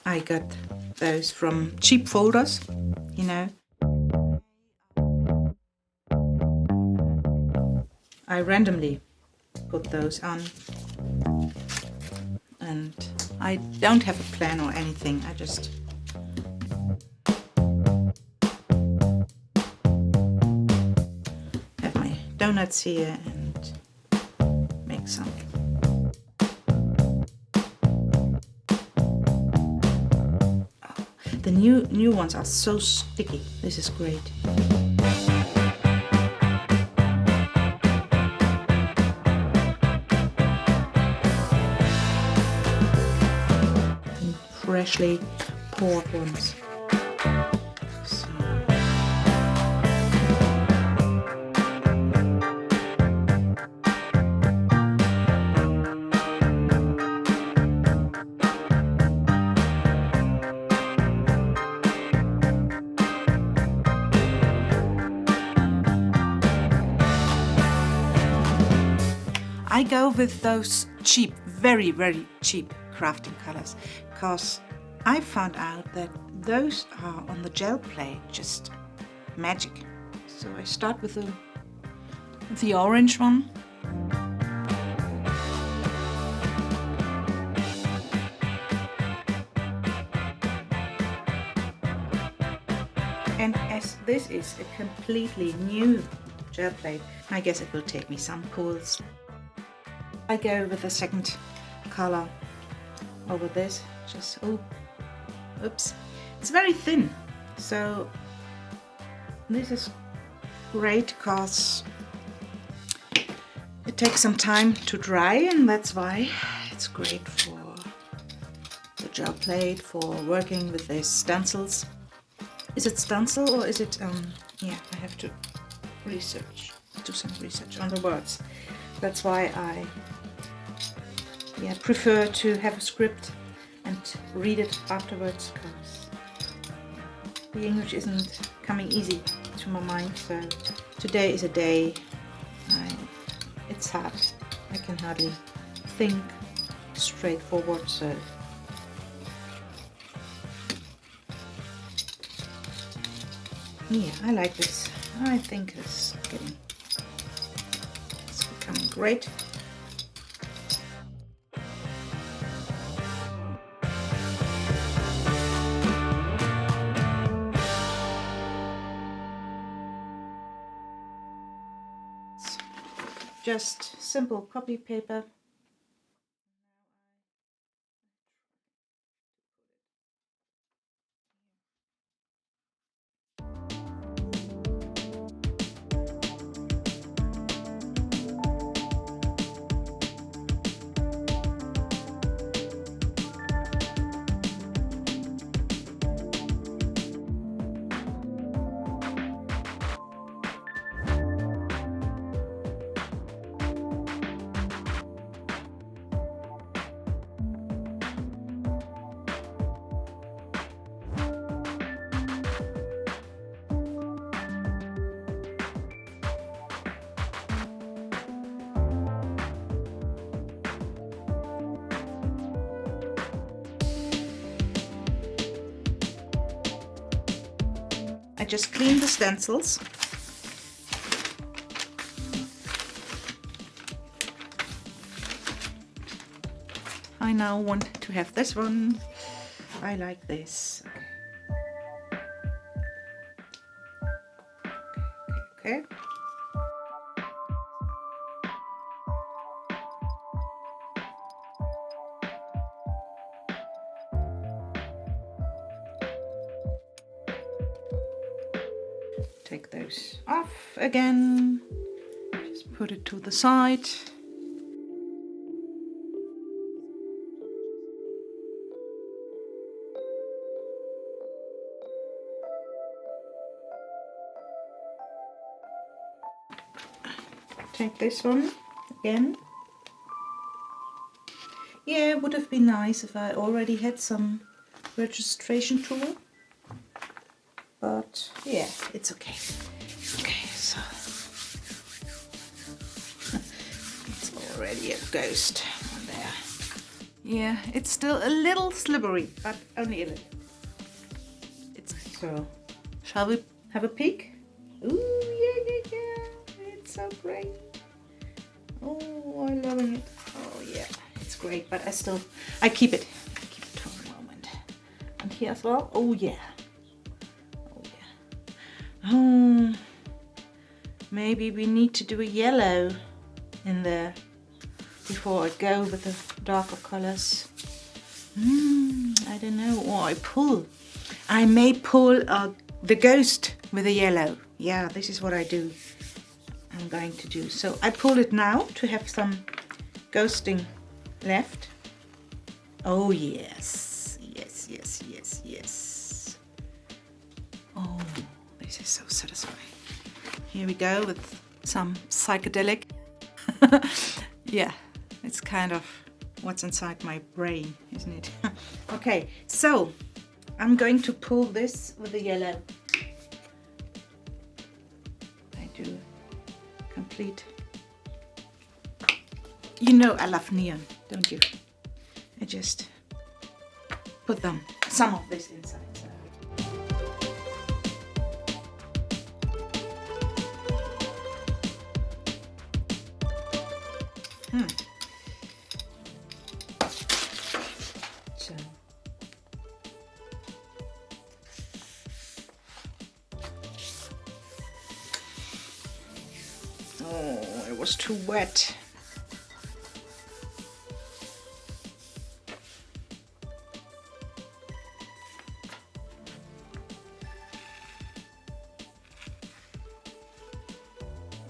I got those from cheap folders, you know. I randomly put those on, and I don't have a plan or anything. I just have my donuts here and make some. Oh, the new ones are so sticky. This is great. Freshly poured ones. So. I go with those cheap, very, very cheap crafting colors, because I found out that those are on the gel plate just magic. So I start with the orange one. And as this is a completely new gel plate, I guess it will take me some pulls. I go with the second color over this, just, oh, oops, it's very thin, so this is great because it takes some time to dry, and that's why it's great for the gel plate, for working with these stencils. Is it stencil or is it, yeah, I have to do some research on the words. That's why I prefer to have a script and read it afterwards, because the English isn't coming easy to my mind. So today is a day it's hard. I can hardly think straightforward. So yeah, I like this. I think it's becoming great. Just simple copy paper. I just clean the stencils. I now want to have this one. I like this. Okay. Take those off again. Just put it to the side. Take this one again. Yeah, it would have been nice if I already had some registration tool. But yeah, it's okay. Okay, so it's already a ghost on there. Yeah, it's still a little slippery, but only a little. So, shall we have a peek? Ooh, yeah. It's so great. Oh, I'm loving it. Oh, yeah, it's great, but I keep it. I keep it for a moment. And here as well. Oh, yeah. Oh, yeah. Oh, maybe we need to do a yellow in there before I go with the darker colors. I don't know. Or I may pull the ghost with a yellow. Yeah, this is what I'm going to do. So I pull it now to have some ghosting left. Oh yes. Oh, this is so satisfying. Here we go with some psychedelic. Yeah, it's kind of what's inside my brain, isn't it? Okay, so I'm going to pull this with the yellow. I do complete. You know I love neon, don't you? I just put some of this inside. Oh, it was too wet.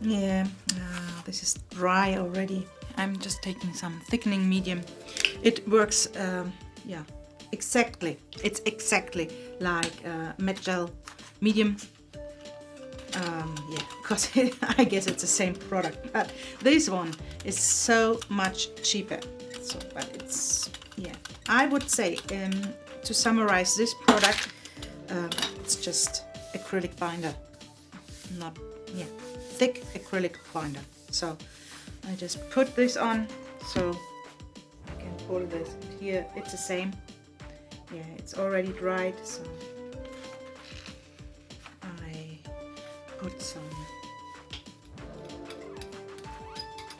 Yeah, this is dry already. I'm just taking some thickening medium. It works, yeah, exactly. It's exactly like matte gel medium. Yeah, because I guess it's the same product, but this one is so much cheaper. So, but it's, yeah, I would say to summarize this product, it's just acrylic binder, not, yeah, thick acrylic binder. So I just put this on, so I can pull this. Here it's the same. Yeah, it's already dried, so I put some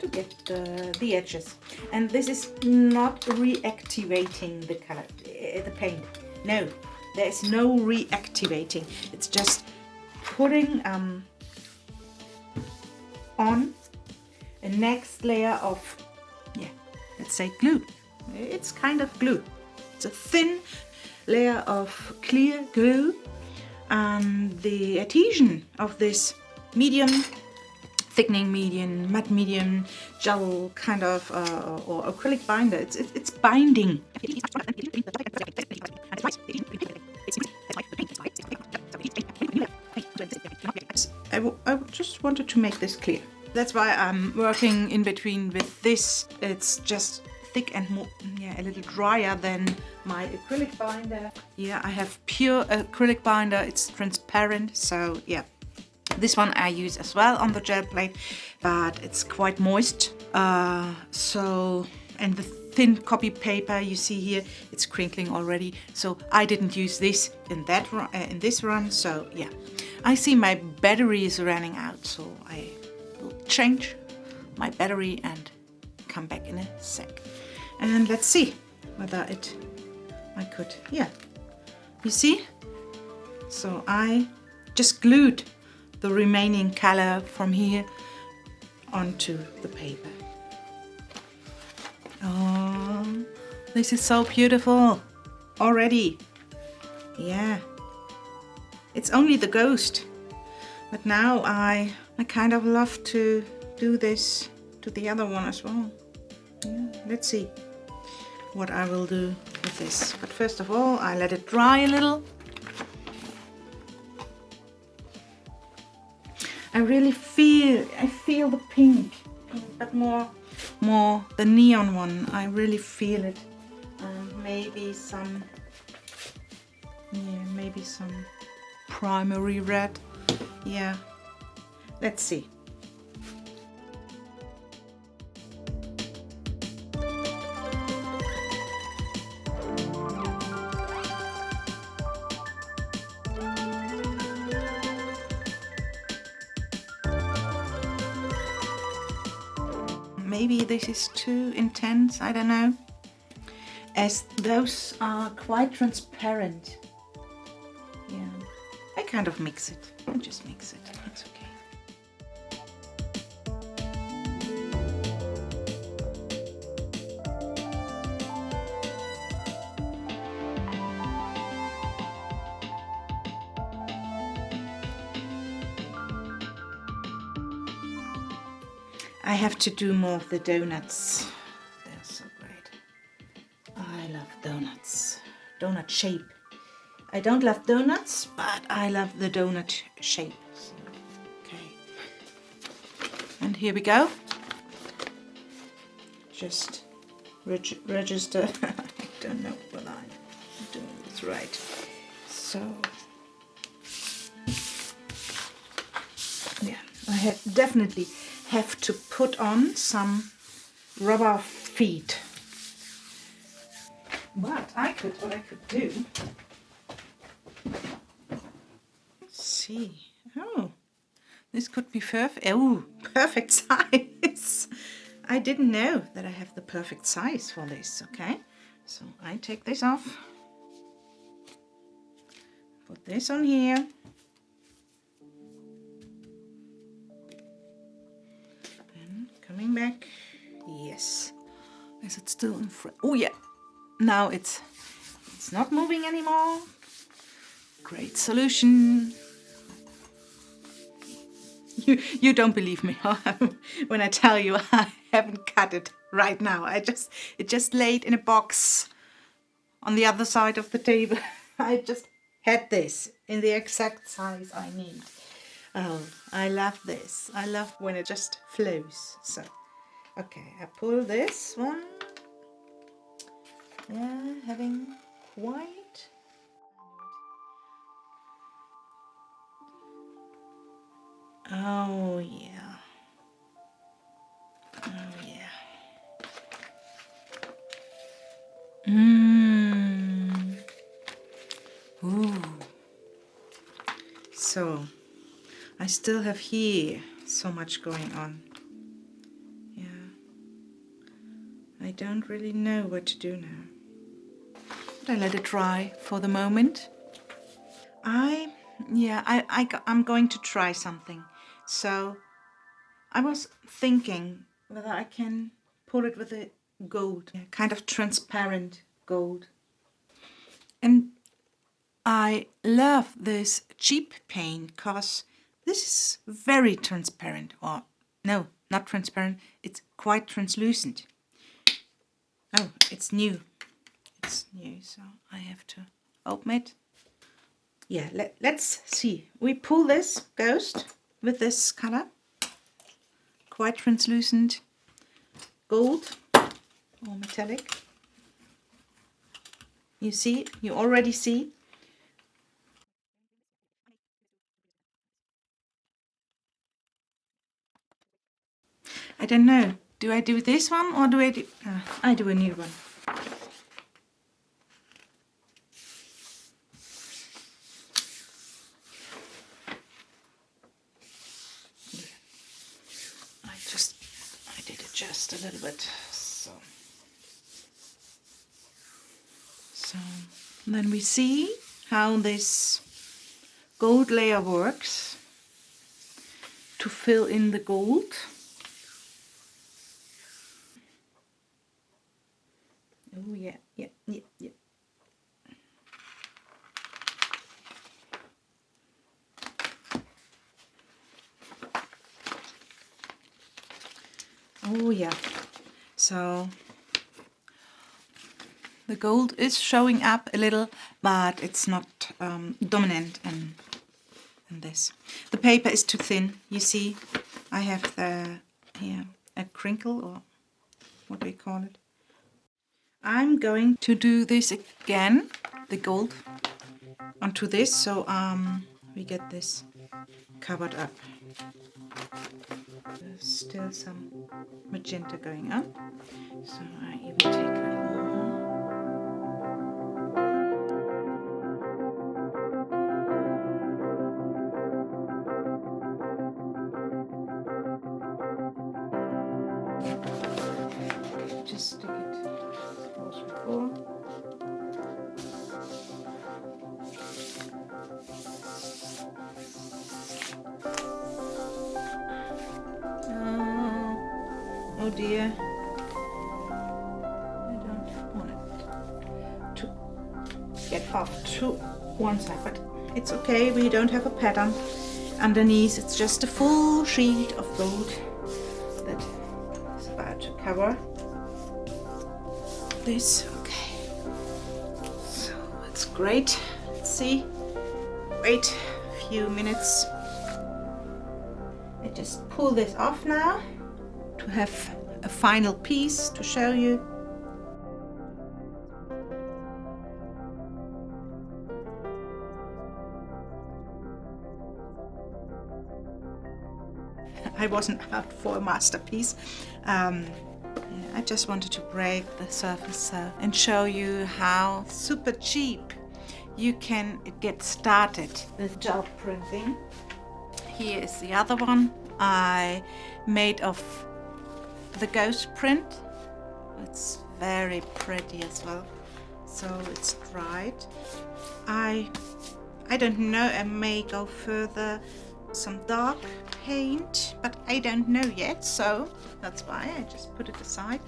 to get the edges. And this is not reactivating the color, the paint. No, there is no reactivating. It's just putting on a next layer of, yeah, let's say glue. It's kind of glue. It's a thin layer of clear glue, and the adhesion of this medium, thickening medium, matte medium, gel kind of, or acrylic binder, it's binding. I just wanted to make this clear. That's why I'm working in between with this. It's just thick and more, yeah, a little drier than my acrylic binder. Yeah, I have pure acrylic binder. It's transparent, so yeah. This one I use as well on the gel plate, but it's quite moist. So, and the thin copy paper you see here, it's crinkling already. So I didn't use this in that in this run. So yeah, I see my battery is running out, so I will change my battery and come back in a sec. And let's see whether I could, yeah, you see? So I just glued the remaining color from here onto the paper. Oh, this is so beautiful already. Yeah, it's only the ghost, but now I kind of love to do this to the other one as well. Yeah, let's see what I will do with this. But first of all, I let it dry a little. I feel the pink, but more the neon one. I really feel it. Maybe some primary red. Yeah, let's see. maybe this is too intense, I don't know, as those are quite transparent. Yeah, I kind of mix it. I just mix it. It's okay. I have to do more of the donuts. They're so great. I love donuts. Donut shape. I don't love donuts, but I love the donut shape. So, okay. And here we go. Just register. I don't know what I'm doing this right. So, yeah, I definitely have to put on some rubber feet. But what I could do. Let's see. Oh, this could be perfect. Oh, perfect size. I didn't know that I have the perfect size for this. Okay, so I take this off. Put this on here. Then coming back. Yes. Is it still in front? Oh yeah. Now it's not moving anymore. Great solution. You don't believe me when I tell you I haven't cut it right now. It just laid in a box on the other side of the table. I just had this in the exact size I need. Oh, I love this. I love when it just flows. So, okay, I pull this one. Yeah, having white. Oh yeah. Oh yeah. Ooh. So I still have here so much going on. Yeah. I don't really know what to do now. But I let it dry for the moment. I'm going to try something. So I was thinking whether I can pull it with a gold, kind of transparent gold. And I love this cheap paint because this is very transparent. Or no, not transparent. It's quite translucent. Oh, it's new. It's new, so I have to open it. Yeah, let's see. We pull this ghost with this color. Quite translucent gold or metallic. You see, you already see. I don't know. Do I do this one or do I do... I do a new one. I did it just a little bit. So then we see how this gold layer works to fill in the gold. Oh yeah. Oh yeah. So the gold is showing up a little, but it's not dominant in this. The paper is too thin. You see, I have here a crinkle, or what do we call it? I'm going to do this again, the gold, onto this, so we get this covered up. There's still some magenta going on, so I even take a little more. Oh dear. I don't want it to get off to one side, but it's okay. We don't have a pattern underneath. It's just a full sheet of gold that is about to cover this. Okay. So that's great. Let's see. Wait a few minutes. I just pull this off now to have a final piece to show you. I wasn't out for a masterpiece. I just wanted to break the surface and show you how super cheap you can get started with gel printing. Here is the other one I made of the ghost print. It's very pretty as well. So it's dried. I don't know, I may go further some dark paint, but I don't know yet, so that's why I just put it aside.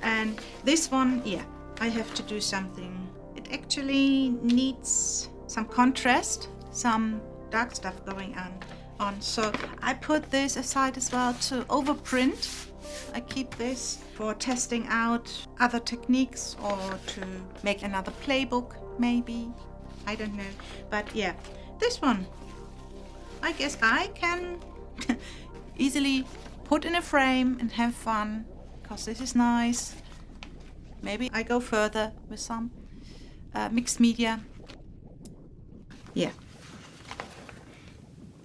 And this one, yeah, I have to do something. It actually needs some contrast, some dark stuff going on. So I put this aside as well to overprint. I keep this for testing out other techniques or to make another playbook maybe. I don't know. But yeah, this one I guess I can easily put in a frame and have fun, because this is nice. Maybe I go further with some mixed media. Yeah,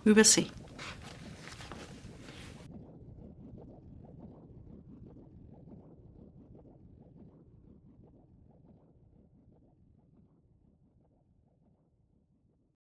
we will see.